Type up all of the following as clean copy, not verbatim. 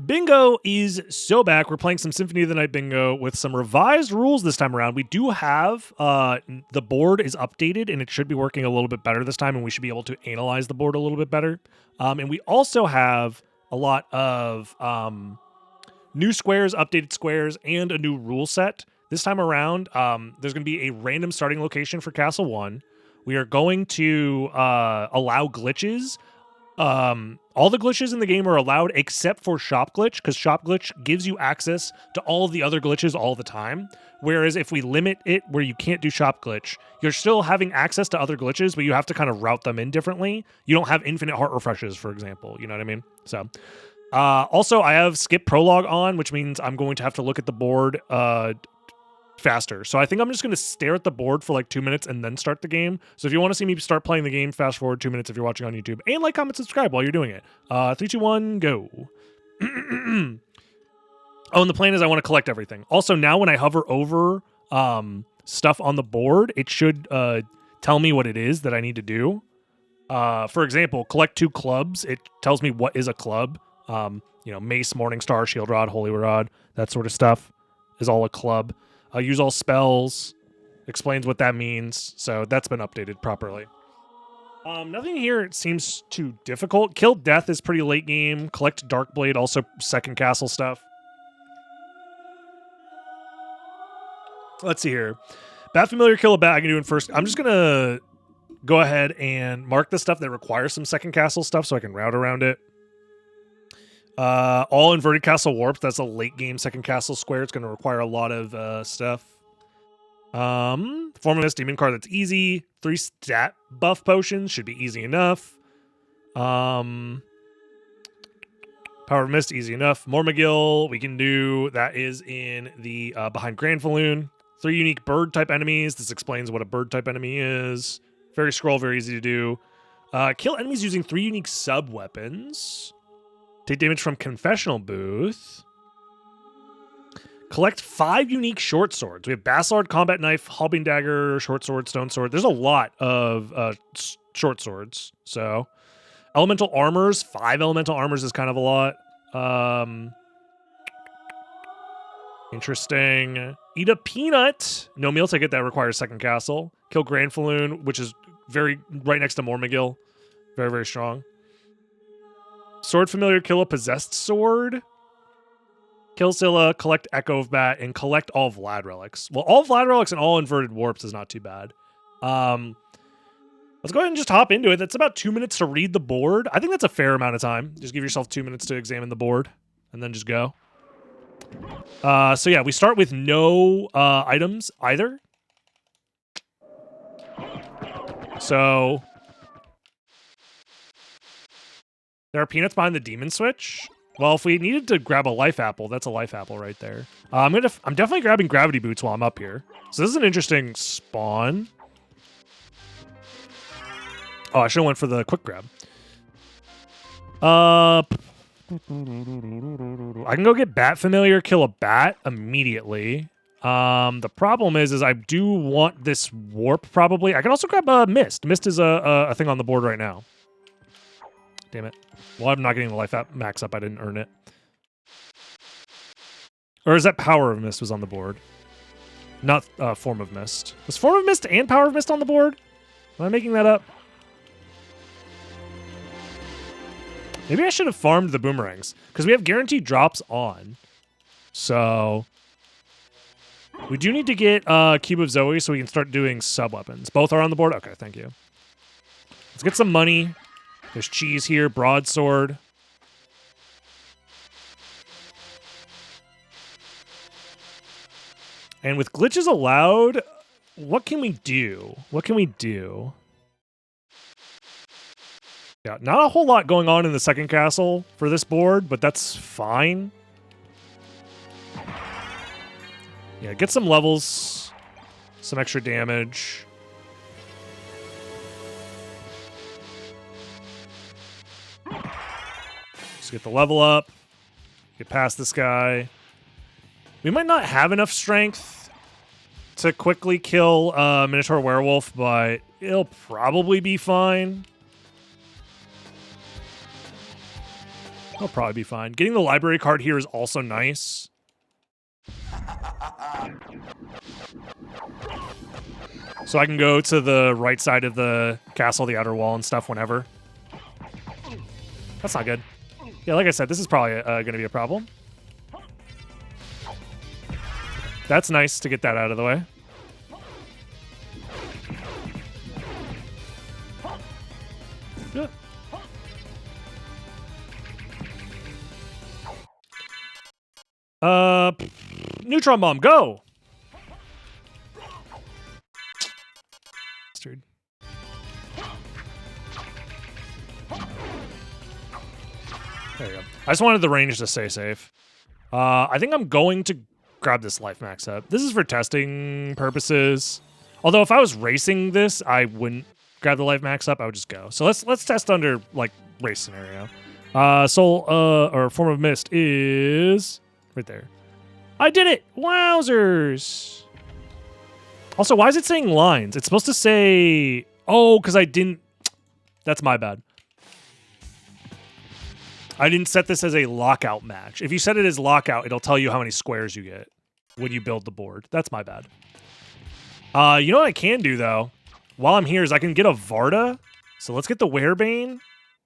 Bingo is so back. We're playing some Symphony of the Night Bingo with some revised rules this time around. We do have the board is updated and it should be working a little bit better this time, and we should be able to analyze the board a little bit better. And we also have a lot of new squares, updated squares, and a new rule set. This time around, there's going to be a random starting location for Castle 1. We are going to allow glitches. All the glitches in the game are allowed except for Shop Glitch, because Shop Glitch gives you access to all of the other glitches all the time. Whereas if we limit it where you can't do Shop Glitch, you're still having access to other glitches, but you have to kind of route them in differently. You don't have infinite heart refreshes, for example. You know what I mean? So, also, I have Skip Prologue on, which means I'm going to have to look at the board faster. So I think I'm just going to stare at the board for like 2 minutes and then start the game. So if you want to see me start playing the game, fast forward 2 minutes if you're watching on YouTube, and like, comment, subscribe while you're doing it. 3, 2, 1, go. Oh, and the plan is I want to collect everything. Also, now when I hover over stuff on the board, it should tell me what it is that I need to do. For example, collect 2 clubs. It tells me what is a club. Mace, Morningstar, Shield Rod, Holy Rod, that sort of stuff is all a club. Use all spells, explains what that means. So that's been updated properly. Nothing here seems too difficult. Kill Death is pretty late game. Collect Darkblade, also second castle stuff. Let's see here. Bat Familiar, kill a bat. I can do it first. I'm just going to go ahead and mark the stuff that requires some second castle stuff so I can route around it. All Inverted Castle Warps. That's a late game second castle square. It's going to require a lot of stuff. Form of Mist, Demon card. That's easy. 3 stat buff potions. Should be easy enough. Power of Mist. Easy enough. Mormagill. We can do. That is in the behind Granfaloon. 3 unique bird type enemies. This explains what a bird type enemy is. Fairy Scroll. Very easy to do. Kill enemies using 3 unique sub weapons. Take damage from Confessional Booth. Collect 5 unique short swords. We have Bastard, Combat Knife, Halbing Dagger, Short Sword, Stone Sword. There's a lot of short swords. So, Elemental Armors. 5 Elemental Armors is kind of a lot. Interesting. Eat a Peanut. No meal ticket. That requires second castle. Kill Granfaloon, which is right next to Mormagill. Very, very strong. Sword Familiar, kill a possessed sword. Kill Scylla, collect Echo of Bat, and collect all Vlad relics. Well, all Vlad relics and all inverted warps is not too bad. Let's go ahead and just hop into it. That's about 2 minutes to read the board. I think that's a fair amount of time. Just give yourself 2 minutes to examine the board and then just go. So yeah, we start with no items either. So there are peanuts behind the demon switch. Well, if we needed to grab a life apple, that's a life apple right there. I'm definitely grabbing gravity boots while I'm up here. So this is an interesting spawn. Oh, I should have went for the quick grab. I can go get Bat Familiar, kill a bat immediately. The problem is I do want this warp probably. I can also grab a Mist. Mist is a thing on the board right now. Damn it. Well, I'm not getting the life max up. I didn't earn it. Or is that Power of Mist was on the board? Not Form of Mist. Was Form of Mist and Power of Mist on the board? Am I making that up? Maybe I should have farmed the boomerangs. Because we have guaranteed drops on. So we do need to get Cube of Zoe so we can start doing sub-weapons. Both are on the board? Okay, thank you. Let's get some money. There's cheese here, broadsword. And with glitches allowed, what can we do? What can we do? Yeah, not a whole lot going on in the second castle for this board, but that's fine. Yeah, get some levels, some extra damage. Just get the level up, get past this guy. We might not have enough strength to quickly kill Minotaur Werewolf, but it'll probably be fine. I'll probably be fine. Getting the library card here is also nice. So I can go to the right side of the castle, the outer wall and stuff whenever. That's not good. Yeah, like I said, this is probably going to be a problem. That's nice to get that out of the way. Yeah. Neutron bomb, go! Bastard. There you go. I just wanted the range to stay safe. I think I'm going to grab this life max up. This is for testing purposes. Although if I was racing this, I wouldn't grab the life max up. I would just go. So let's test under like race scenario. Soul or Form of Mist is right there. I did it! Wowzers! Also, why is it saying lines? It's supposed to say... Oh, because I didn't... That's my bad. I didn't set this as a lockout match. If you set it as lockout, it'll tell you how many squares you get when you build the board. That's my bad. You know what I can do, though? While I'm here is I can get a Varda. So let's get the Werebane.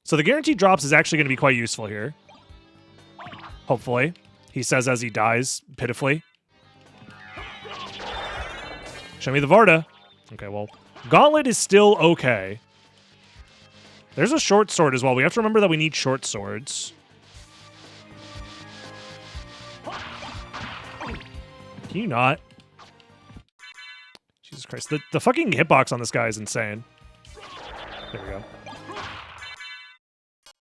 So the guaranteed drops is actually going to be quite useful here. Hopefully. He says as he dies pitifully. Show me the Varda. Okay, well, Gauntlet is still okay. There's a short sword as well. We have to remember that we need short swords. Can you not? Jesus Christ. The fucking hitbox on this guy is insane. There we go.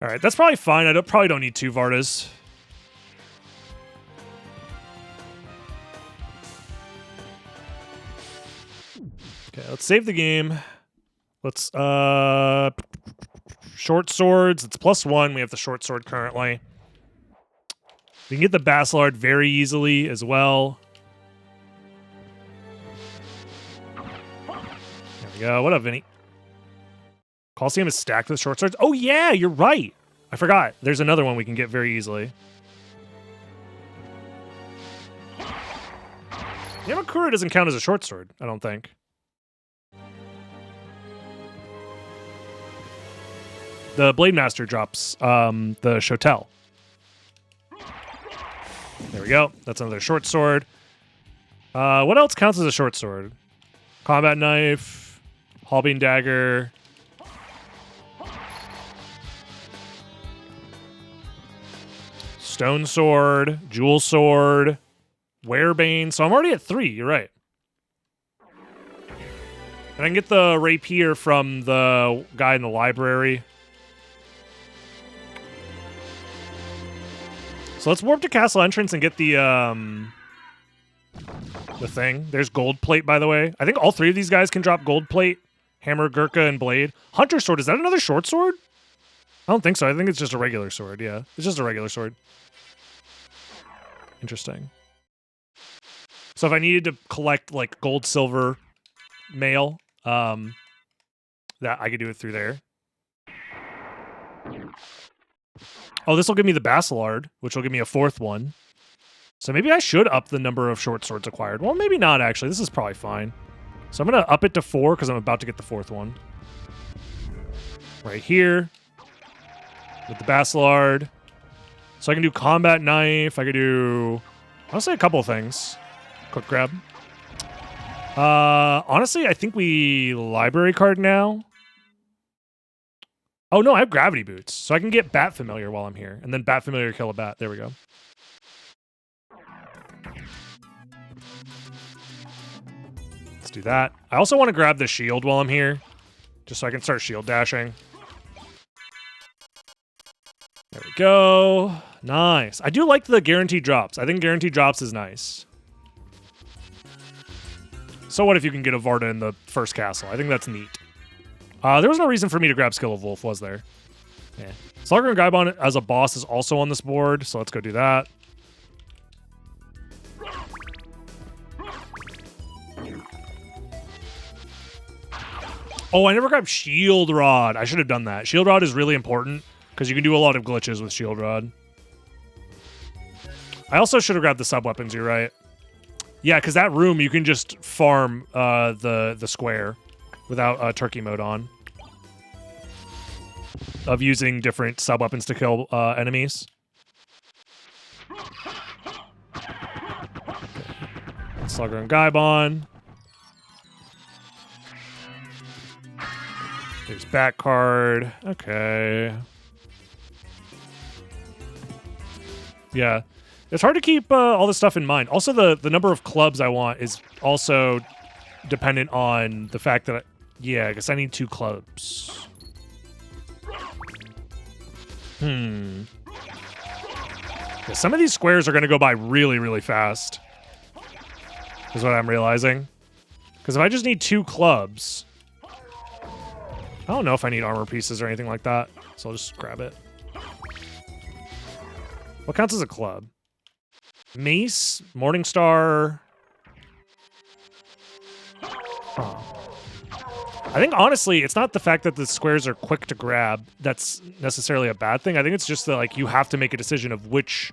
All right, that's probably fine. I probably don't need 2 Vardas. Okay, let's save the game. Let's, short swords. It's +1. We have the short sword currently. We can get the Basilard very easily as well. There we go. What up, Vinny? Coliseum is stacked with short swords. Oh, yeah, you're right. I forgot. There's another one we can get very easily. Yamakura doesn't count as a short sword, I don't think. The Blade Master drops the Shotel. There we go. That's another short sword. What else counts as a short sword? Combat Knife, Halbine Dagger. Stone Sword, Jewel Sword, Werebane. So I'm already at 3, you're right. And I can get the Rapier from the guy in the library. So let's warp to Castle Entrance and get the thing. There's Gold Plate, by the way. I think all 3 of these guys can drop Gold Plate. Hammer, Gurkha, and Blade. Hunter Sword, is that another short sword? I don't think so. I think it's just a regular sword, yeah. It's just a regular sword. Interesting. So if I needed to collect, like, gold, silver, mail, that I could do it through there. Oh, this will give me the Basilard, which will give me a 4th one. So maybe I should up the number of short swords acquired. Well, maybe not, actually. This is probably fine. So I'm going to up it to 4 because I'm about to get the 4th one. Right here. With the Basilard. So I can do Combat Knife. I could do, honestly, a couple of things. Quick grab. Honestly, I think we library card now. Oh, no, I have Gravity Boots. So I can get Bat Familiar while I'm here. And then Bat Familiar kill a bat. There we go. Let's do that. I also want to grab the shield while I'm here. Just so I can start shield dashing. There we go. Nice. I do like the guaranteed drops. I think guaranteed drops is nice. So what if you can get a Varda in the first castle? I think that's neat. There was no reason for me to grab Skill of Wolf, was there? Yeah. Slugger and Gaibon as a boss is also on this board, so let's go do that. Oh, I never grabbed Shield Rod. I should have done that. Shield Rod is really important because you can do a lot of glitches with Shield Rod. I also should have grabbed the sub-weapons, you're right. Yeah, because that room, you can just farm the square without turkey mode on. Of using different sub-weapons to kill enemies. Slugger and Gaibon. There's back card. Okay. Yeah. It's hard to keep all this stuff in mind. Also, the number of clubs I want is also dependent on the fact that, yeah, I guess I need 2 clubs. Yeah, some of these squares are going to go by really, really fast. Is what I'm realizing. Because if I just need 2 clubs, I don't know if I need armor pieces or anything like that. So I'll just grab it. What counts as a club? Mace, Morningstar. Huh. I think, honestly, it's not the fact that the squares are quick to grab that's necessarily a bad thing. I think it's just that, like, you have to make a decision of which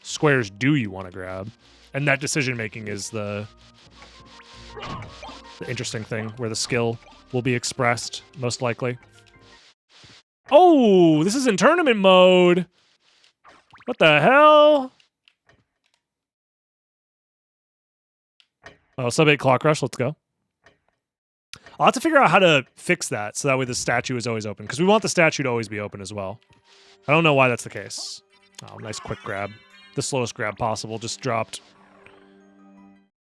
squares do you want to grab. And that decision-making is the interesting thing, where the skill will be expressed, most likely. Oh, this is in tournament mode! What the hell? Oh, sub-8 Clock Rush, let's go. I'll have to figure out how to fix that, so that way the statue is always open. Because we want the statue to always be open as well. I don't know why that's the case. Oh, nice quick grab. The slowest grab possible just dropped.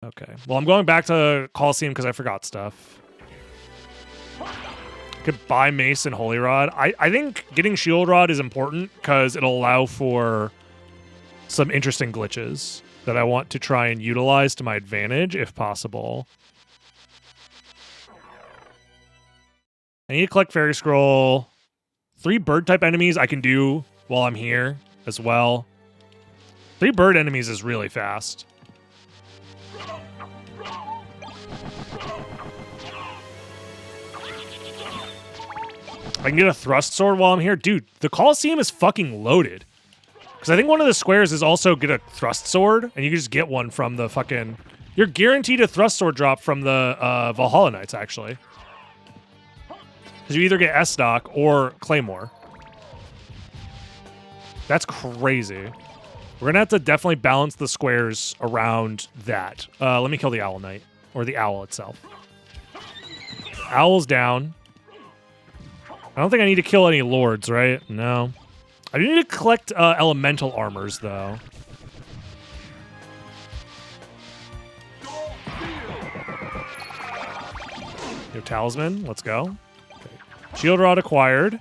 Okay. Well, I'm going back to Coliseum because I forgot stuff. Could buy Mace and Holy Rod. I think getting Shield Rod is important because it'll allow for some interesting glitches that I want to try and utilize to my advantage if possible. I need to collect Fairy Scroll. 3 bird-type enemies I can do while I'm here as well. 3 bird enemies is really fast. I can get a thrust sword while I'm here. Dude, the Coliseum is fucking loaded. Because I think one of the squares is also get a thrust sword, and you can just get one from the fucking... You're guaranteed a thrust sword drop from the Valhalla Knights, actually. Because you either get S-Stock or Claymore. That's crazy. We're going to have to definitely balance the squares around that. Let me kill the Owl Knight. Or the Owl itself. Owl's down. I don't think I need to kill any Lords, right? No. I do need to collect Elemental Armors, though. Your Talisman. Let's go. Okay. Shield Rod acquired.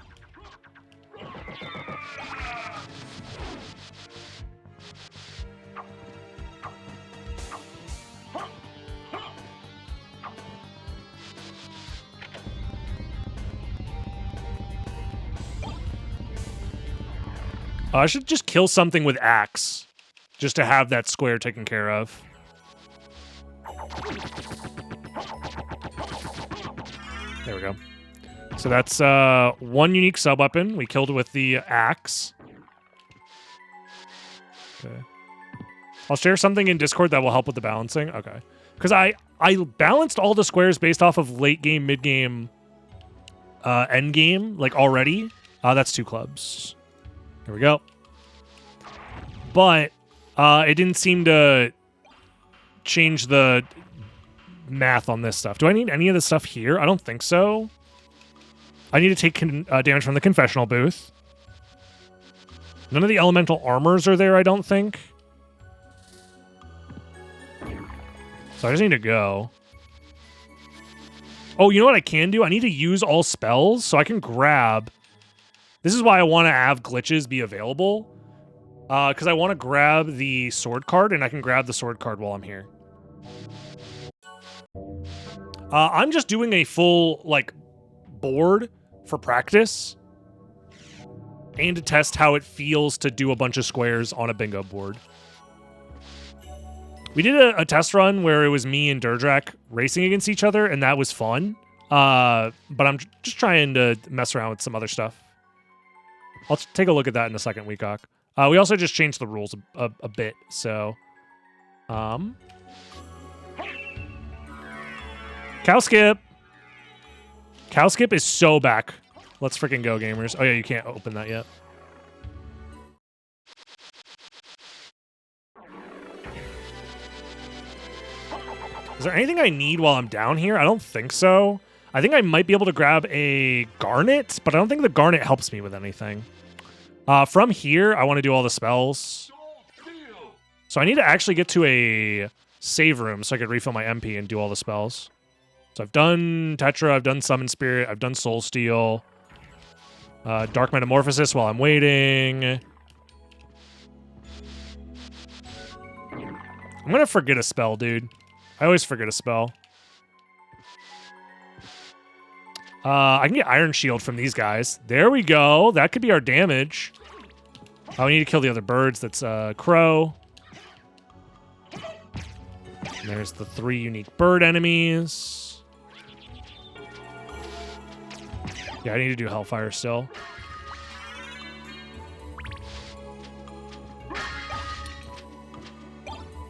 I should just kill something with Axe, just to have that square taken care of. There we go. So that's 1 unique sub-weapon. We killed with the Axe. Okay. I'll share something in Discord that will help with the balancing. Okay. Because I balanced all the squares based off of late game, mid game, end game, like already. That's 2 clubs. There we go. But it didn't seem to change the math on this stuff. Do I need any of this stuff here? I don't think so. I need to take damage from the confessional booth. None of the elemental armors are there, I don't think. So I just need to go. Oh, you know what I can do? I need to use all spells so I can grab... This is why I want to have glitches be available. Because I want to grab the sword card, and I can grab the sword card while I'm here. I'm just doing a full, like, board for practice. And to test how it feels to do a bunch of squares on a bingo board. We did a test run where it was me and Durdrak racing against each other, and that was fun. But I'm just trying to mess around with some other stuff. I'll take a look at that in a second, Weecock. We also just changed the rules a bit, so... Cow skip! Cow skip is so back. Let's freaking go, gamers. Oh yeah, you can't open that yet. Is there anything I need while I'm down here? I don't think so. I think I might be able to grab a garnet, but I don't think the garnet helps me with anything. From here, I want to do all the spells. So I need to actually get to a save room so I could refill my MP and do all the spells. So I've done Tetra, I've done Summon Spirit, I've done Soul Steal. Dark Metamorphosis while I'm waiting. I'm going to forget a spell, dude. I always forget a spell. I can get Iron Shield from these guys. There we go. That could be our damage. Oh, we need to kill the other birds. That's Crow. And there's the 3 unique bird enemies. Yeah, I need to do Hellfire still.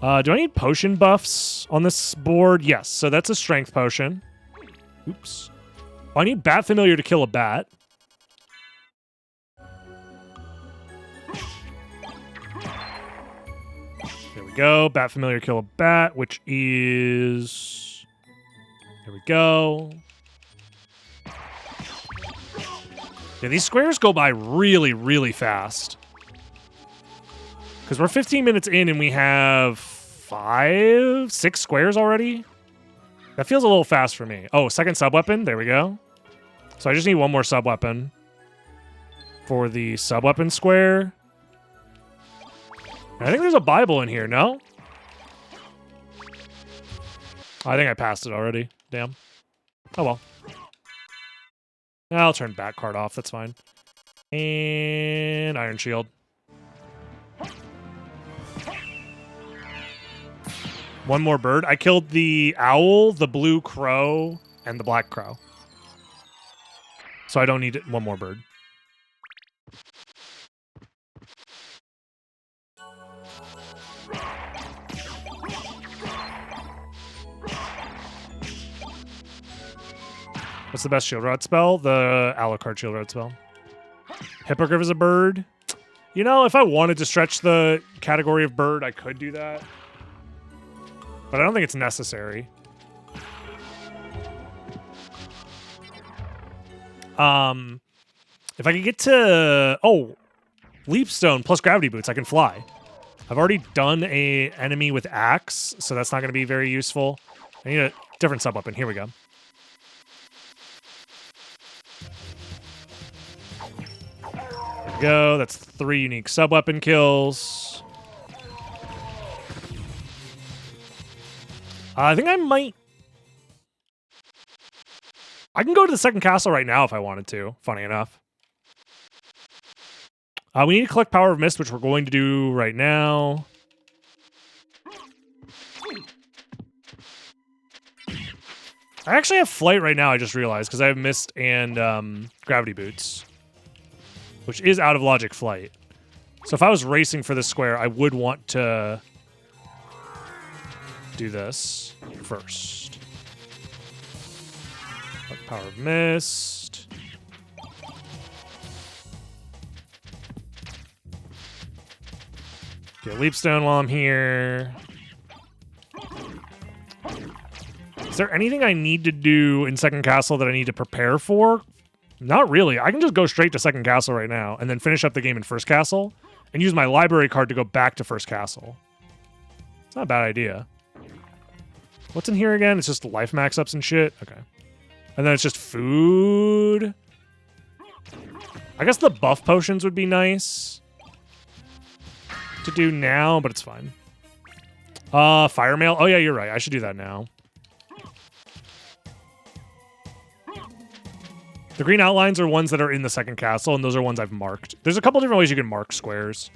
Do I need potion buffs on this board? Yes, so that's a strength potion. Oops. Oh, I need Bat Familiar to kill a bat. There we go. Bat Familiar kill a bat, which is... There we go. Yeah, these squares go by really, really fast. Because we're 15 minutes in and we have 5, 6 squares already. That feels a little fast for me. Oh, second sub-weapon. There we go. So I just need one more sub-weapon for the sub-weapon square. I think there's a Bible in here, no? I think I passed it already. Damn. Oh, well. I'll turn back card off. That's fine. And Iron Shield. One more bird. I killed the owl, the blue crow, and the black crow. So I don't need one more bird. What's the best shield rod spell? The Alucard shield rod spell. Hippogriff is a bird. You know, if I wanted to stretch the category of bird, I could do that. But I don't think it's necessary. If I could get to... Oh, Leapstone plus Gravity Boots, I can fly. I've already done a enemy with Axe, so that's not going to be very useful. I need a different sub-weapon. Here we go. There we go. That's 3 unique sub-weapon kills. I think I might... I can go to the second castle right now if I wanted to, funny enough. We need to collect Power of Mist, which we're going to do right now. I actually have Flight right now, I just realized, because I have Mist and Gravity Boots, which is out of logic Flight. So if I was racing for this square, I would want to do this first. Power of Mist. Get Leapstone while I'm here. Is there anything I need to do in second castle that I need to prepare for? Not really. I can just go straight to second castle right now and then finish up the game in first castle and use my library card to go back to first castle. It's not a bad idea. What's in here again? It's just life max ups and shit? Okay. And then it's just food. I guess the buff potions would be nice to do now, but it's fine. Fire mail. Oh yeah, you're right. I should do that now. The green outlines are ones that are in the second castle, and those are ones I've marked. There's a couple different ways you can mark squares.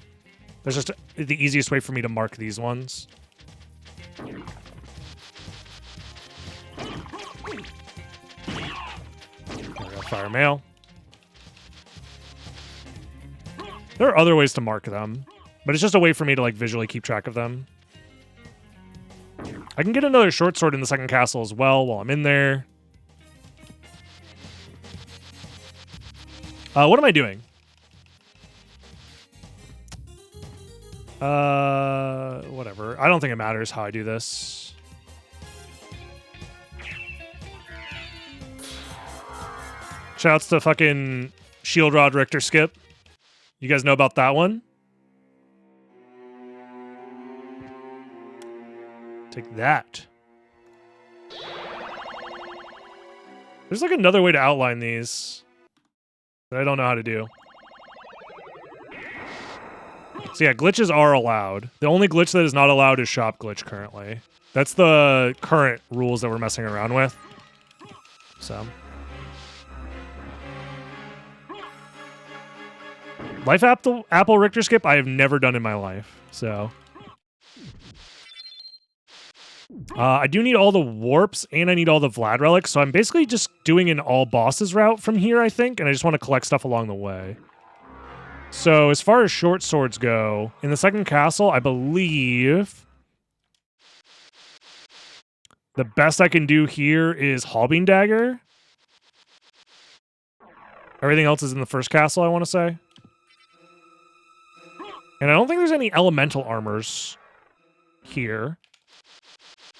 There's just the easiest way for me to mark these ones. There we go, fire mail. There are other ways to mark them, but it's just a way for me to like visually keep track of them. I can get another short sword in the second castle as well while I'm in there. What am I doing? Whatever. I don't think it matters how I do this. Shouts to fucking Shield Rod Richter Skip. You guys know about that one? Take that. There's like another way to outline these that I don't know how to do. So yeah, glitches are allowed. The only glitch that is not allowed is shop glitch currently. That's the current rules that we're messing around with. So. Life Apple Richter Skip I have never done in my life, so. I do need all the warps, and I need all the Vlad relics, so I'm basically just doing an all bosses route from here, I think, and I just want to collect stuff along the way. So as far as short swords go, in the second castle, I believe the best I can do here is Halbine Dagger. Everything else is in the first castle, I want to say. And I don't think there's any elemental armors here.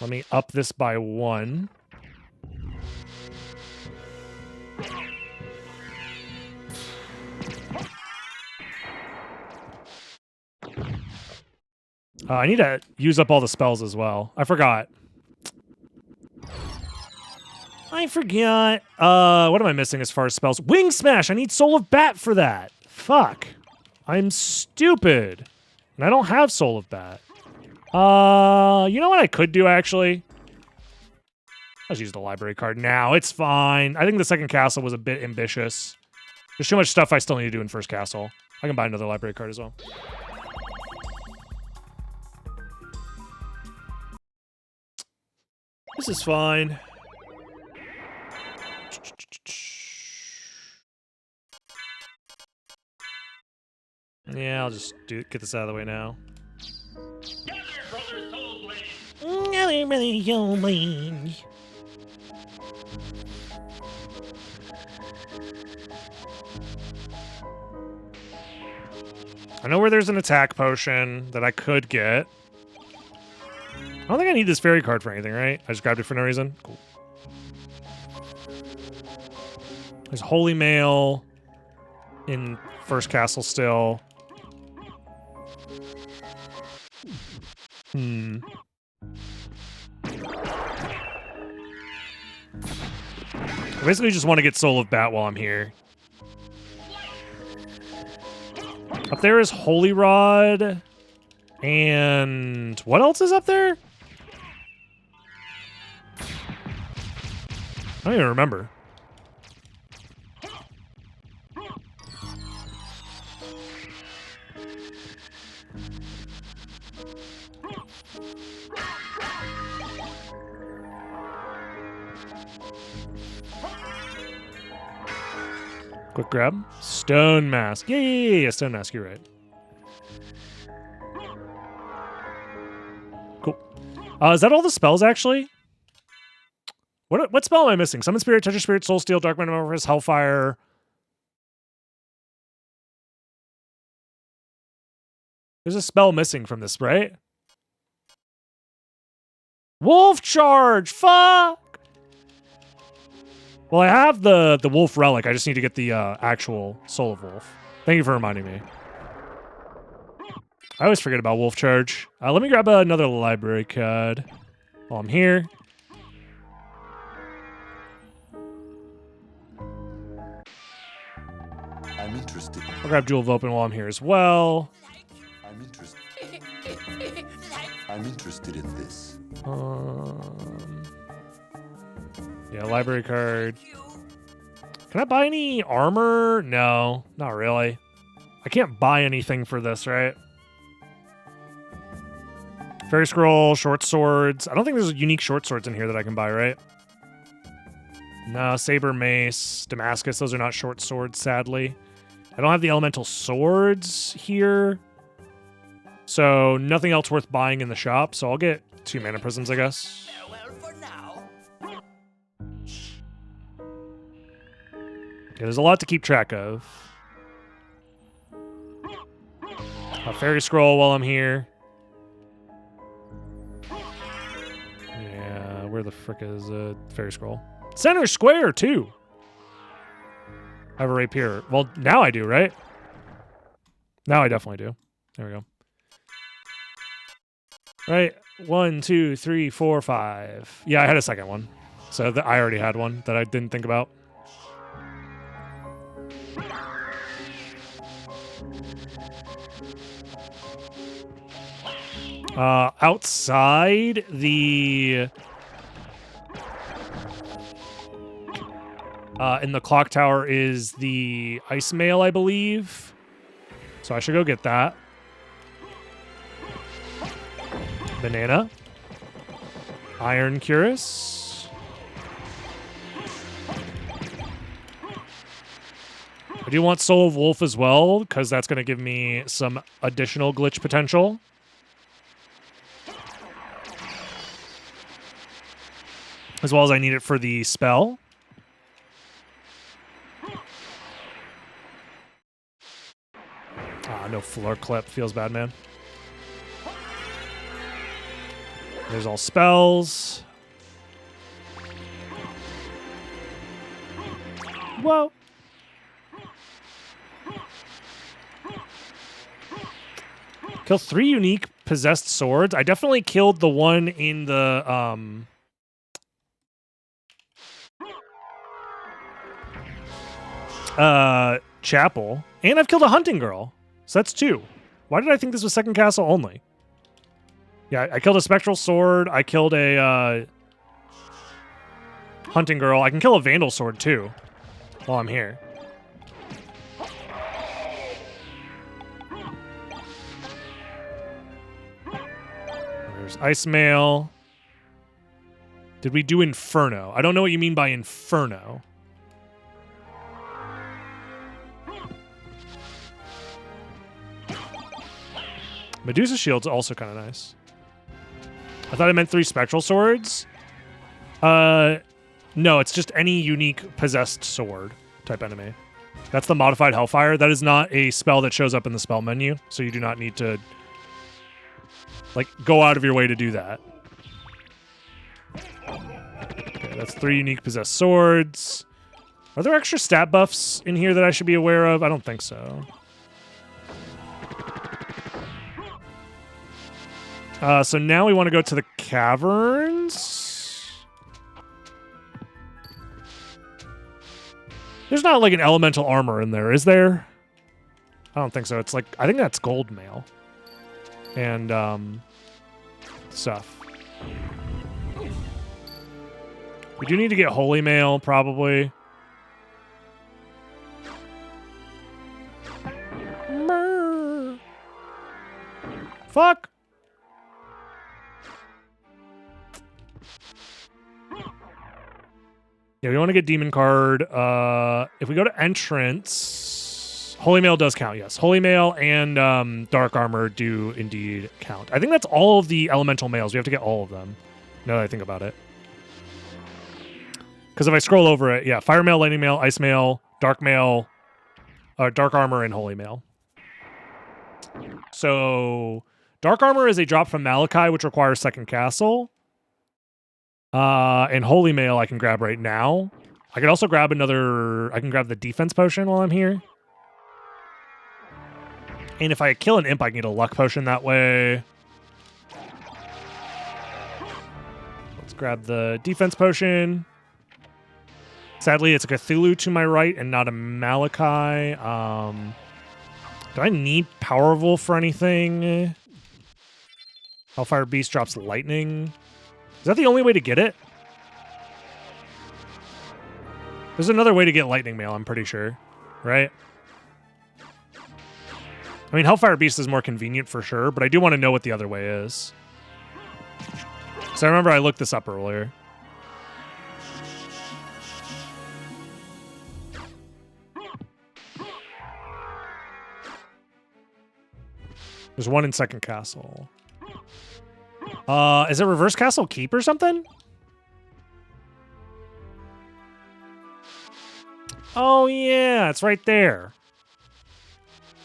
Let me up this by 1. I need to use up all the spells as well. I forgot. What am I missing as far as spells? Wing Smash! I need Soul of Bat for that. Fuck. I'm stupid. And I don't have Soul of Bat. You know what I could do, actually? Let's use the library card now. It's fine. I think the second castle was a bit ambitious. There's too much stuff I still need to do in first castle. I can buy another library card as well. This is fine. Yeah, I'll just get this out of the way now. I know where there's an attack potion that I could get. I don't think I need this fairy card for anything, right? I just grabbed it for no reason. Cool. There's Holy Mail in first castle still. I basically just want to get Soul of Bat while I'm here. Up there is Holy Rod. And what else is up there? I don't even remember. Quick grab. Stone Mask. Yeah, Stone Mask, you're right. Cool. Is that all the spells, actually? What spell am I missing? Summon Spirit, Touch of Spirit, Soul Steel, Dark Metamorphosis, Hellfire. There's a spell missing from this, right? Wolf Charge! Fuck! Well, I have the Wolf Relic. I just need to get the actual Soul of Wolf. Thank you for reminding me. I always forget about Wolf Charge. Let me grab another library card while I'm here. I'm interested. I'll grab Jewel of Open while I'm here as well. I'm interested in this. Yeah, library card. Can I buy any armor? No, not really. I can't buy anything for this, right? Fairy Scroll, short swords. I don't think there's unique short swords in here that I can buy, right? No, Saber Mace, Damascus. Those are not short swords, sadly. I don't have the elemental swords here. So nothing else worth buying in the shop. So I'll get 2 mana prisms, I guess. Farewell for now. Yeah, there's a lot to keep track of. A fairy scroll while I'm here. Yeah, where the frick is a fairy scroll? Center square, too. I have a rapier. Well, now I do, right? Now I definitely do. There we go. Right. 1, 2, 3, 4, 5. Yeah, I had a second one. So I already had one that I didn't think about. Outside the... in the clock tower is the ice mail, I believe. So I should go get that. Banana. Iron Cuirass. I do want Soul of Wolf as well, because that's going to give me some additional glitch potential. As well as I need it for the spell. No floor clip. Feels bad, man. There's all spells. Whoa. Kill 3 unique possessed swords. I definitely killed the one in the chapel. And I've killed a hunting girl. So that's 2. Why did I think this was second castle only? Yeah, I killed a spectral sword. I killed a hunting girl. I can kill a vandal sword too while I'm here. There's ice mail. Did we do Inferno? I don't know what you mean by Inferno. Medusa Shield's also kind of nice. I thought I meant 3 spectral swords. No, it's just any unique possessed sword type enemy. That's the modified Hellfire. That is not a spell that shows up in the spell menu, so you do not need to go out of your way to do that. Okay, that's 3 unique possessed swords. Are there extra stat buffs in here that I should be aware of? I don't think so. So now we want to go to the caverns. There's not an elemental armor in there, is there? I don't think so. It's I think that's gold mail. And, stuff. We do need to get holy mail, probably. Fuck! Yeah, we want to get demon card. If we go to entrance, holy mail does count, yes. Holy mail and dark armor do indeed count. I think that's all of the elemental mails. We have to get all of them, now that I think about it. Because if I scroll over it, yeah, fire mail, lightning mail, ice mail, dark armor, and holy mail. So dark armor is a drop from Malachi, which requires second castle. And holy mail I can grab right now. I could also grab I can grab the defense potion while I'm here. And if I kill an imp, I can get a luck potion that way. Let's grab the defense potion. Sadly, it's a Cthulhu to my right and not a Malachi. Do I need Powerful for anything? Hellfire Beast drops lightning. Is that the only way to get it? There's another way to get lightning mail, I'm pretty sure. Right? I mean, Hellfire Beast is more convenient for sure, but I do want to know what the other way is. Because I remember I looked this up earlier. There's one in second castle. Is it reverse castle keep or something? Oh, yeah, it's right there.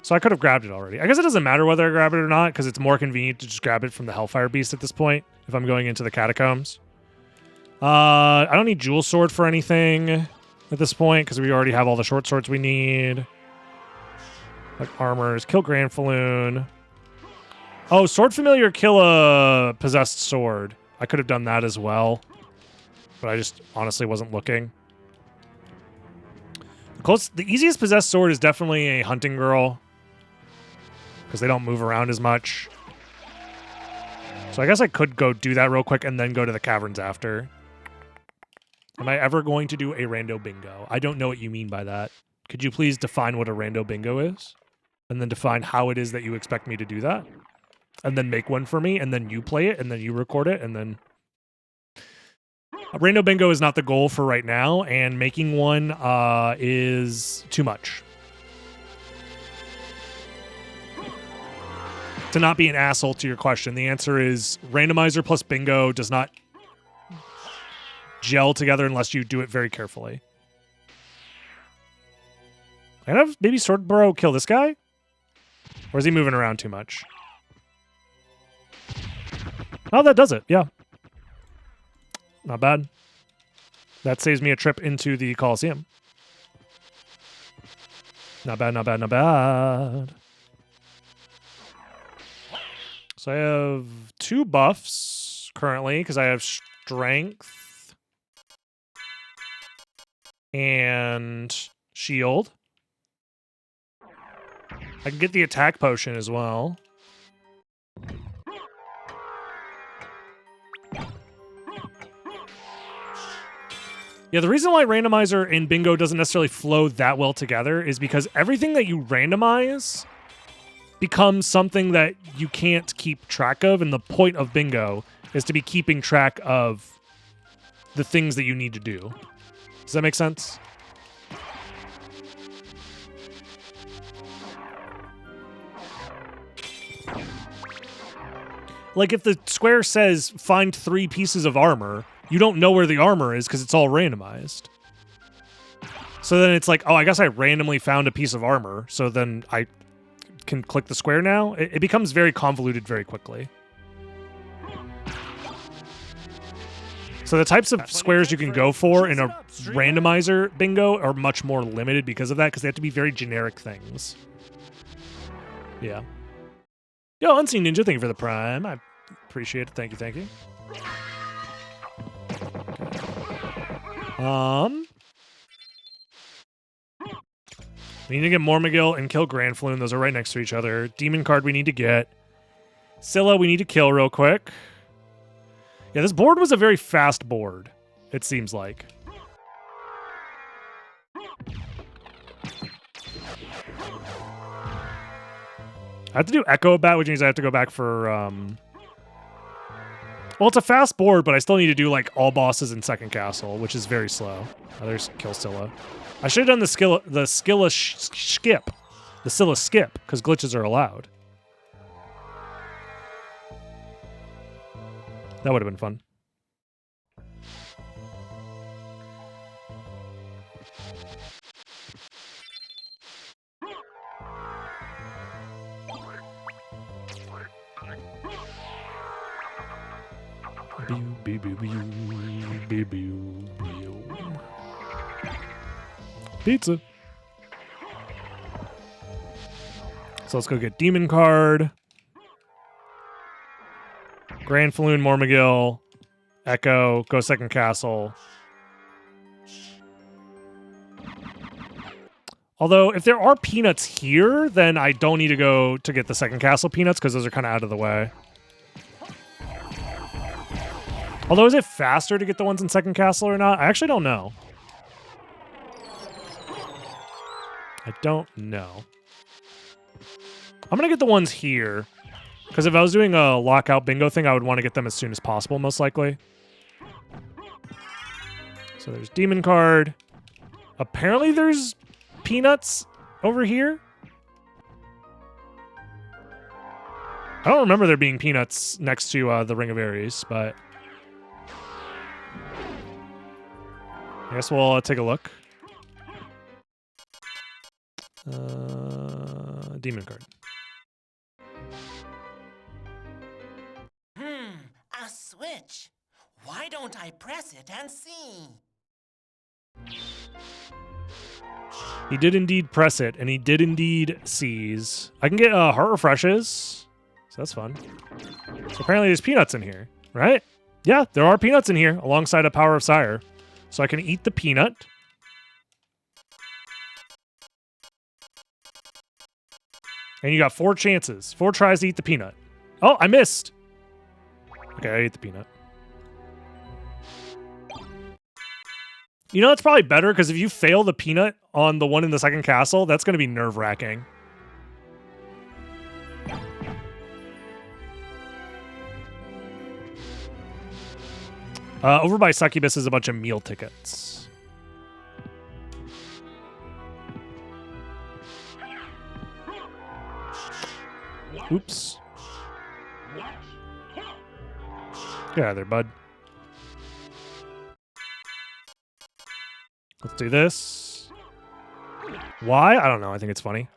So I could have grabbed it already. I guess it doesn't matter whether I grab it or not, because it's more convenient to just grab it from the Hellfire Beast at this point, if I'm going into the catacombs. I don't need Jewel Sword for anything at this point, because we already have all the short swords we need. Like armors. Kill Granfaloon. Oh, Sword Familiar, kill a Possessed Sword. I could have done that as well, but I just honestly wasn't looking. The easiest Possessed Sword is definitely a Hunting Girl, because they don't move around as much. So I guess I could go do that real quick and then go to the caverns after. Am I ever going to do a rando bingo? I don't know what you mean by that. Could you please define what a rando bingo is? And then define how it is that you expect me to do that? And then make one for me, and then you play it, and then you record it, and then... A rando bingo is not the goal for right now, and making one is too much. To not be an asshole to your question, the answer is randomizer plus bingo does not gel together unless you do it very carefully. Can I have maybe Sword Bro kill this guy? Or is he moving around too much? Oh, that does it. Yeah. Not bad. That saves me a trip into the Colosseum. Not bad, not bad, not bad. So I have 2 buffs currently because I have Strength and Shield. I can get the attack potion as well. Yeah, the reason why randomizer and bingo doesn't necessarily flow that well together is because everything that you randomize becomes something that you can't keep track of, and the point of bingo is to be keeping track of the things that you need to do. Does that make sense? Like if the square says find 3 pieces of armor, you don't know where the armor is because it's all randomized. So then it's like, oh, I guess I randomly found a piece of armor, so then I can click the square now. It becomes very convoluted very quickly. So the types of squares you can go for in a randomizer bingo are much more limited because of that, because they have to be very generic things. Yeah. Yo, Unseen Ninja, thank you for the prime. I appreciate it. Thank you, thank you. We need to get Mormagil and kill Granfaloon. Those are right next to each other. Demon card we need to get. Scylla we need to kill real quick. Yeah, this board was a very fast board, it seems like. I have to do Echo Bat, which means I have to go back for... Well, it's a fast board, but I still need to do, like, all bosses in second castle, which is very slow. Oh, there's kill Scylla. I should have done the Scylla skip. The Scylla skip, because glitches are allowed. That would have been fun. Pizza. So let's go get Demon card. Granfaloon, Mormagil, Echo, go second castle. Although, if there are peanuts here, then I don't need to go to get the second castle peanuts, because those are kind of out of the way. Although, is it faster to get the ones in second castle or not? I actually don't know. I don't know. I'm going to get the ones here. Because if I was doing a lockout bingo thing, I would want to get them as soon as possible, most likely. So there's Demon card. Apparently there's peanuts over here. I don't remember there being peanuts next to the Ring of Ares, but I guess we'll take a look. Demon card. A switch. Why don't I press it and see? He did indeed press it, and he did indeed seize. I can get heart refreshes, so that's fun. So apparently there's peanuts in here, right? Yeah, there are peanuts in here alongside a Power of Sire. So I can eat the peanut. And you got 4 chances. 4 tries to eat the peanut. Oh, I missed. Okay, I ate the peanut. You know, it's probably better because if you fail the peanut on the one in the second castle, that's going to be nerve-wracking. Over by Succubus is a bunch of meal tickets. Oops. Get out of there, bud. Let's do this. Why? I don't know. I think it's funny.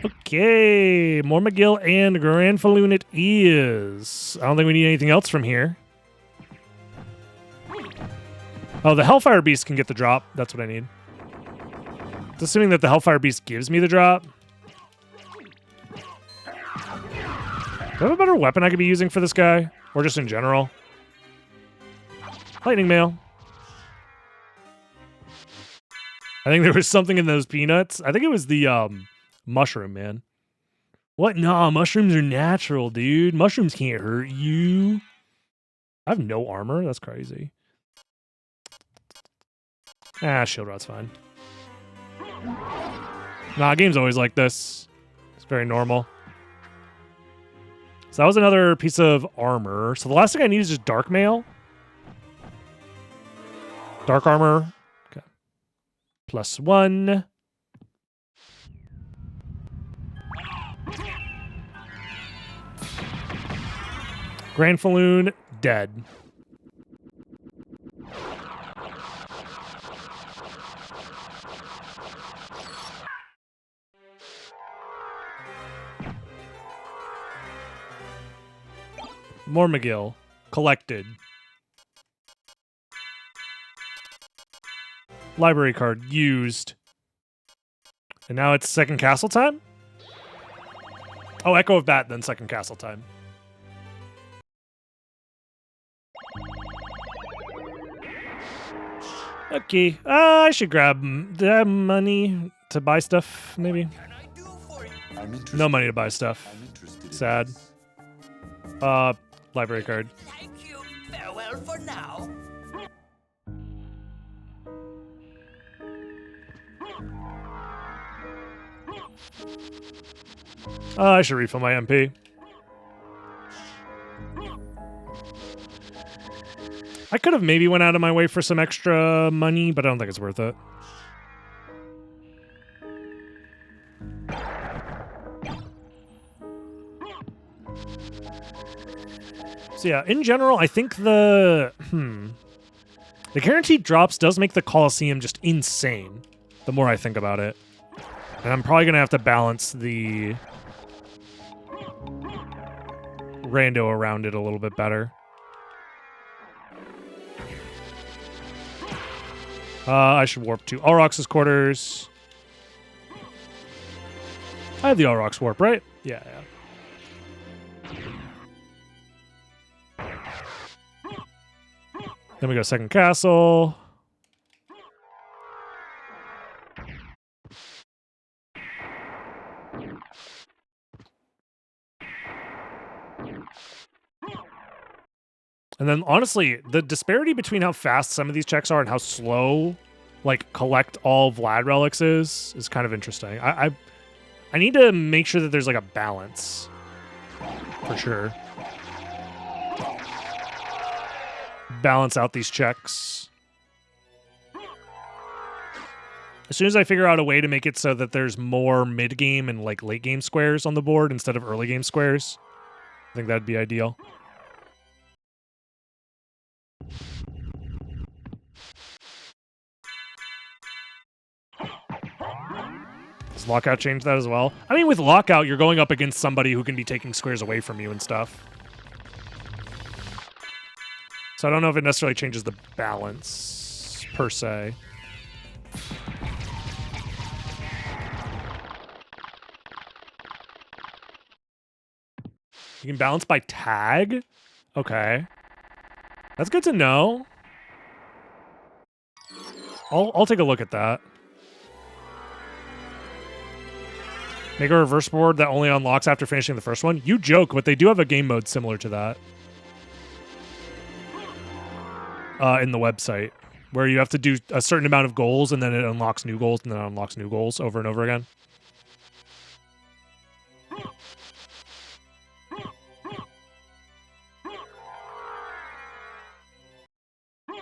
Okay. More McGill and Granfalloon it is. I don't think we need anything else from here. Oh, the Hellfire Beast can get the drop. That's what I need. It's assuming that the Hellfire Beast gives me the drop. Do I have a better weapon I could be using for this guy? Or just in general? Lightning Mail. I think there was something in those peanuts. I think it was the mushroom, man. What? Nah, mushrooms are natural, dude. Mushrooms can't hurt you. I have no armor. That's crazy. Ah, Shield Rod's fine. Nah, game's always like this. It's very normal. So that was another piece of armor. So the last thing I need is just Dark Mail. Dark armor. Okay. +1. Granfalloon, dead. More McGill. Collected. Library card used. And now it's second castle time? Oh, Echo of Bat, then second castle time. Okay, I should grab the money to buy stuff, maybe. No money to buy stuff. Sad. Library card. Thank you. Farewell for now. I should refill my MP. I could have maybe went out of my way for some extra money, but I don't think it's worth it. So yeah, in general, I think the guaranteed drops does make the Colosseum just insane, the more I think about it. And I'm probably going to have to balance the rando around it a little bit better. I should warp to Auroch's quarters. I have the Auroch's warp, right? Yeah. Then we go second castle. And then, honestly, the disparity between how fast some of these checks are and how slow, like, collect all Vlad relics is kind of interesting. I need to make sure that there's, like, a balance. For sure. Balance out these checks. As soon as I figure out a way to make it so that there's more mid-game and like late-game squares on the board instead of early-game squares, I think that'd be ideal. Does Lockout change that as well? I mean, with Lockout, you're going up against somebody who can be taking squares away from you and stuff. So I don't know if it necessarily changes the balance, per se. You can balance by tag? Okay. That's good to know. I'll take a look at that. Make a reverse board that only unlocks after finishing the first one? You joke, but they do have a game mode similar to that. In the website, where you have to do a certain amount of goals and then it unlocks new goals and then it unlocks new goals over and over again.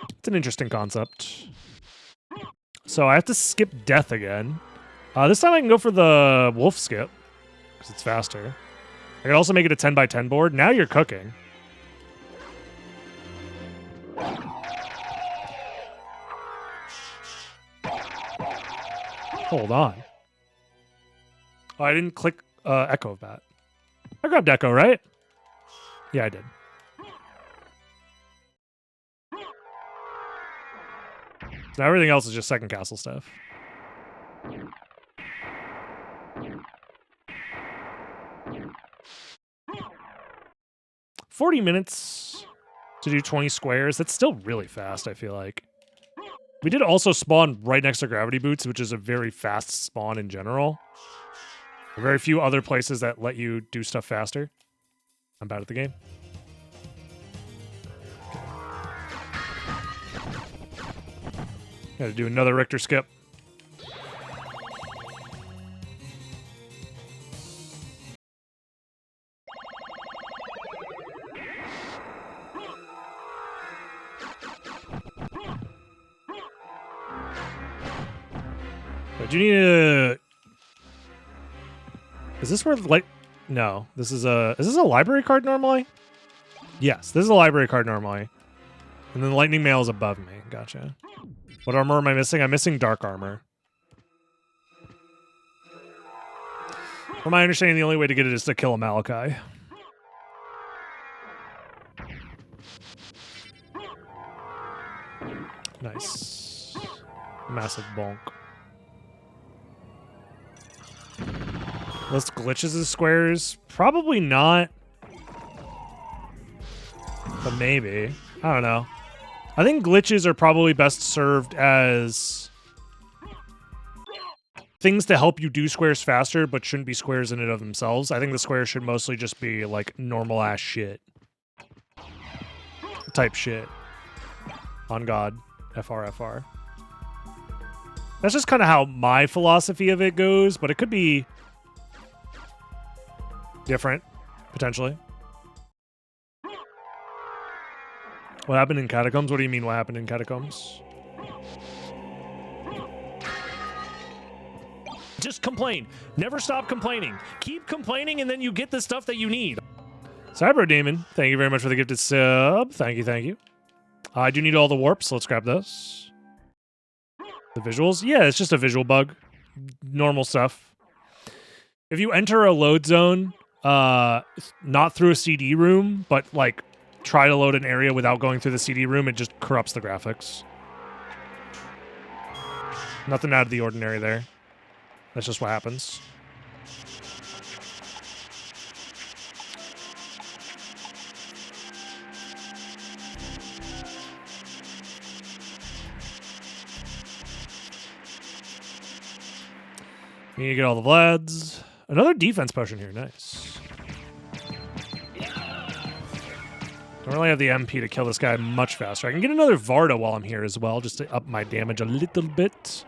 It's an interesting concept. So I have to skip death again. This time I can go for the wolf skip because it's faster. I can also make it a 10 by 10 board. Now you're cooking. Hold on. Oh, I didn't click Echo of that. I grabbed Echo, right? Yeah, I did. Now everything else is just second castle stuff. 40 minutes to do 20 squares. That's still really fast, I feel like. We did also spawn right next to Gravity Boots, which is a very fast spawn in general. There are very few other places that let you do stuff faster. I'm bad at the game. Gotta do another Richter skip. But you need to... Is this where, like... No. This is a... Is this a library card normally? Yes, this is a library card normally. And then the Lightning Mail is above me. Gotcha. What armor am I missing? I'm missing dark armor. From my understanding, the only way to get it is to kill a Malachi. Nice. Massive bonk. List glitches as squares? Probably not. But maybe. I don't know. I think glitches are probably best served as things to help you do squares faster, but shouldn't be squares in and of themselves. I think the squares should mostly just be like normal ass shit. Type shit. On God. FR. That's just kind of how my philosophy of it goes, but it could be different, potentially. What happened in Catacombs? What do you mean what happened in Catacombs? Just complain. Never stop complaining. Keep complaining and then you get the stuff that you need. Cyber Demon, thank you very much for the gifted sub. Thank you. I do need all the warps. Let's grab this. The visuals? Yeah, it's just a visual bug. Normal stuff. If you enter a load zone, not through a CD room, but like try to load an area without going through the CD room, it just corrupts the graphics. Nothing out of the ordinary there. That's just what happens. You need to get all the Vlads. Another defense potion here. Nice. Don't really have the MP to kill this guy much faster. I can get another Varda while I'm here as well, just to up my damage a little bit.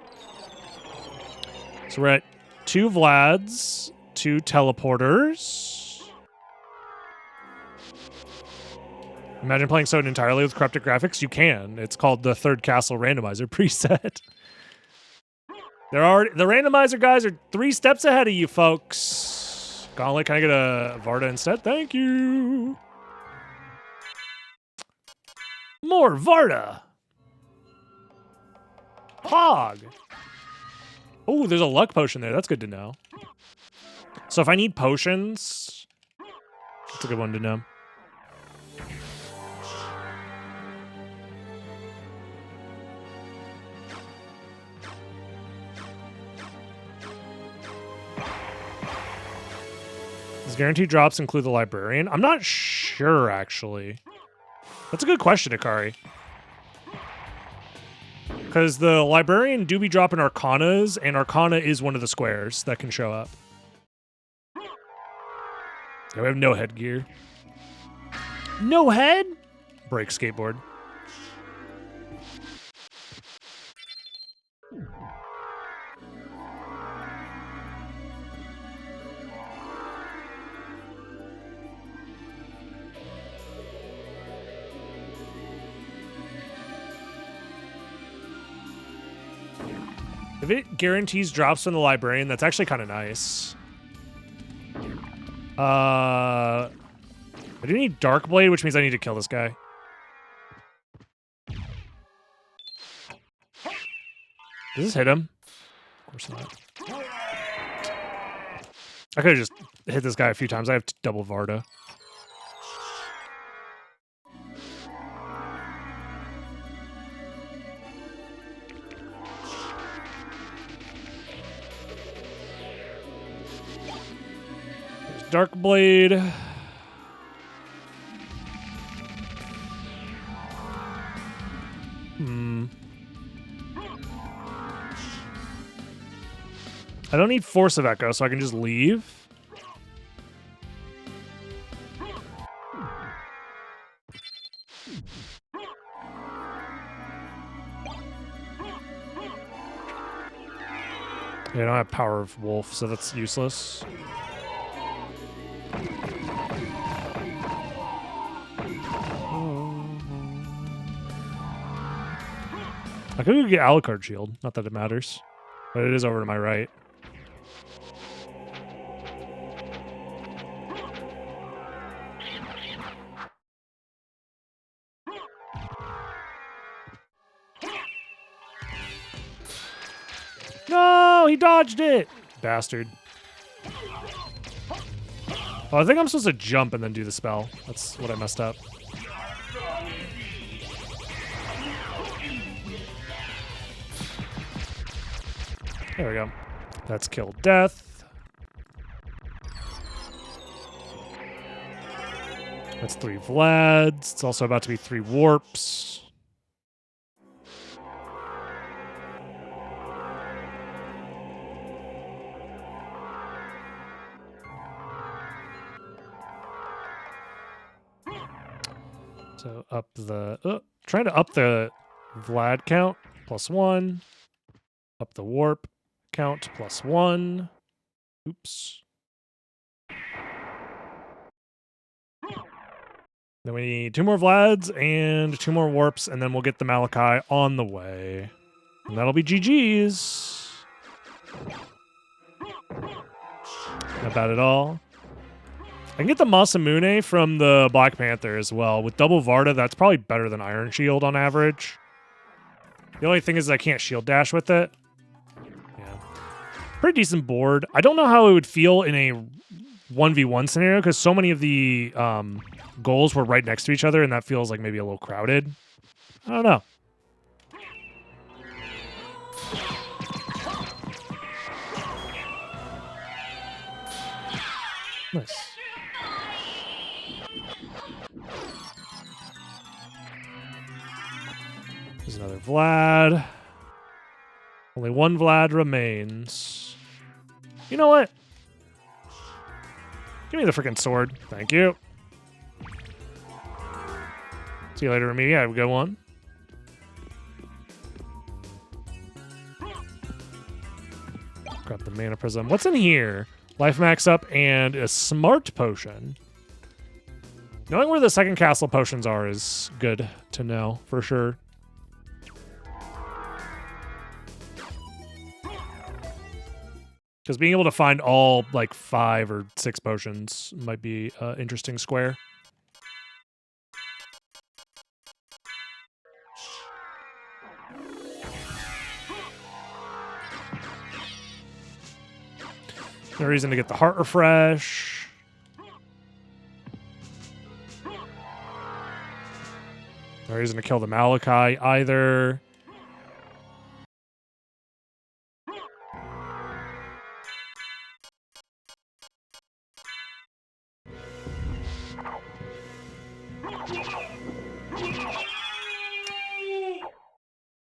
So we're at 2 Vlads, 2 teleporters. Imagine playing SotN entirely with corrupted graphics. You can. It's called the Third Castle Randomizer preset. The randomizer guys are 3 steps ahead of you, folks. Gauntlet, can I get a Varda instead? Thank you. More Varda. Hog. Oh, there's a luck potion there. That's good to know. So if I need potions, that's a good one to know. Does guaranteed drops include the librarian? I'm not sure, actually. That's a good question, Akari. Because the librarian do be dropping arcanas, and arcana is one of the squares that can show up. Yeah, we have no headgear. No head? Break skateboard. If it guarantees drops from the librarian, that's actually kind of nice. I do need Dark Blade, which means I need to kill this guy. Does this hit him? Of course not. I could have just hit this guy a few times. I have double Varda. Dark Blade. I don't need Force of Echo, so I can just leave. Yeah, I don't have Power of Wolf, so that's useless. I could get Alucard Shield. Not that it matters. But it is over to my right. No! He dodged it! Bastard. Oh, I think I'm supposed to jump and then do the spell. That's what I messed up. There we go. That's kill death. That's 3 Vlads. It's also about to be 3 warps. So up the... trying to up the Vlad count. +1. Up the warp count. +1. Oops. Then we need 2 more Vlads and 2 more warps, and then we'll get the Malachi on the way. And that'll be GG's. Not bad at all. I can get the Masamune from the Black Panther as well. With double Varda, that's probably better than Iron Shield on average. The only thing is I can't shield dash with it. Yeah. Pretty decent board. I don't know how it would feel in a 1v1 scenario because so many of the goals were right next to each other and that feels like maybe a little crowded. I don't know. Nice. There's another Vlad. Only 1 Vlad remains. You know what? Give me the freaking sword. Thank you. See you later, Remy. Have a good one. Grab the mana prism. What's in here? Life max up and a smart potion. Knowing where the second castle potions are is good to know for sure. Because being able to find all like 5 or 6 potions might be an interesting square. No reason to get the heart refresh. No reason to kill the Malachi either.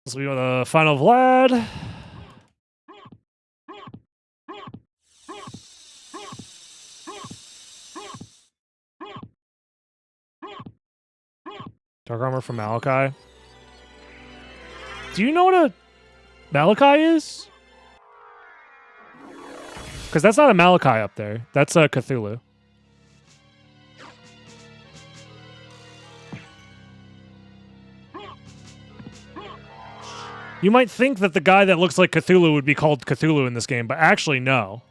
This will be the final Vlad. Dark armor from Malachi. Do you know what a Malachi is? Because that's not a Malachi up there. That's a Cthulhu. You might think that the guy that looks like Cthulhu would be called Cthulhu in this game, but actually no.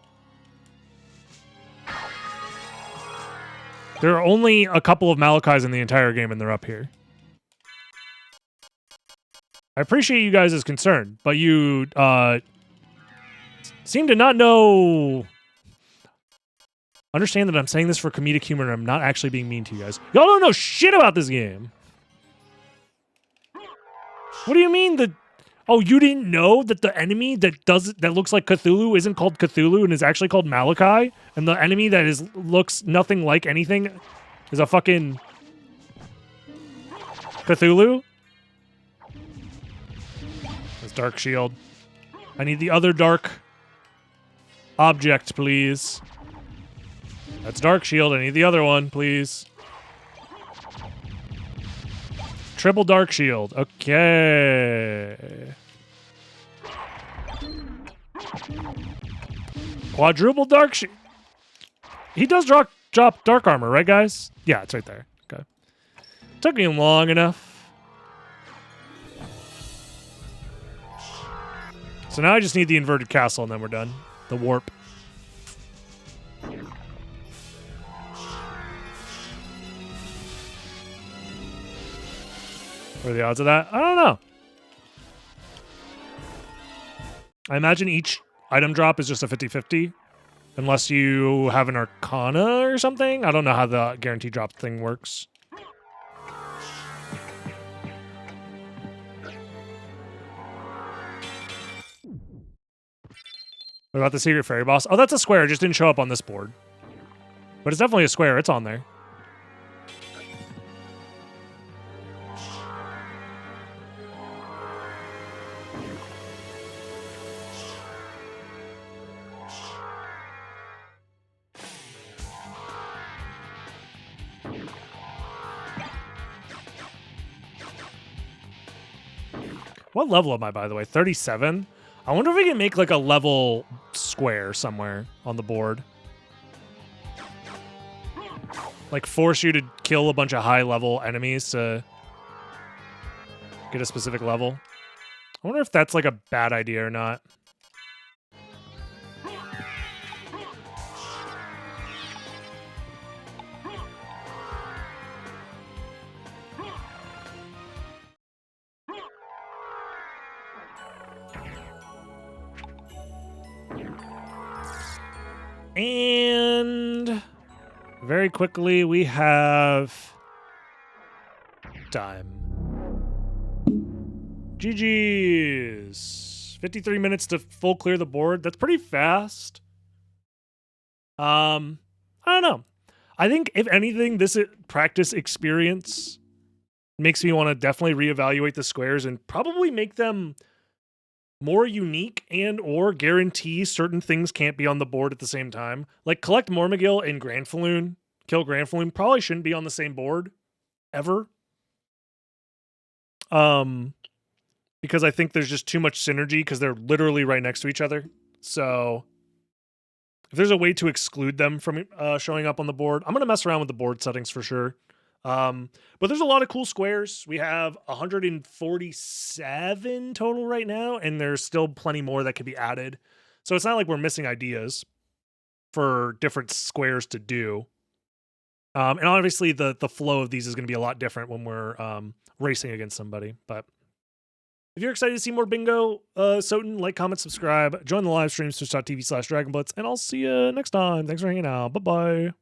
There are only a couple of Malachis in the entire game, and they're up here. I appreciate you guys' concern, but you seem to not know... Understand that I'm saying this for comedic humor, and I'm not actually being mean to you guys. Y'all don't know shit about this game! What do you mean that... Oh, you didn't know that the enemy that looks like Cthulhu isn't called Cthulhu and is actually called Malachi? And the enemy that looks nothing like anything is a fucking Cthulhu? That's Dark Shield. I need the other dark object, please. That's Dark Shield. I need the other one, please. Triple Dark Shield. Okay. Quadruple Dark Shield. He does drop Dark Armor, right, guys? Yeah, it's right there. Okay. Took me long enough. So now I just need the Inverted Castle, and then we're done. The Warp. What are the odds of that? I don't know. I imagine each item drop is just a 50-50. Unless you have an Arcana or something. I don't know how the guarantee drop thing works. What about the Secret Fairy Boss? Oh, that's a square. It just didn't show up on this board. But it's definitely a square. It's on there. What level am I, by the way? 37? I wonder if we can make like a level square somewhere on the board. Like force you to kill a bunch of high level enemies to get a specific level. I wonder if that's like a bad idea or not. And very quickly, we have time. GG's. 53 minutes to full clear the board. That's pretty fast. I don't know. I think, if anything, this practice experience makes me want to definitely reevaluate the squares and probably make them more unique and or guarantee certain things can't be on the board at the same time. Like collect Mormagil and Granfaloon, kill Granfaloon probably shouldn't be on the same board ever. Because I think there's just too much synergy because they're literally right next to each other. So if there's a way to exclude them from showing up on the board, I'm going to mess around with the board settings for sure. But there's a lot of cool squares. We have 147 total right now, and there's still plenty more that could be added. So it's not like we're missing ideas for different squares to do. And obviously the flow of these is going to be a lot different when we're racing against somebody. But if you're excited to see more bingo, SotN, like, comment, subscribe, join the live stream, twitch.tv/dragonblitz, and I'll see you next time. Thanks for hanging out. Bye-bye.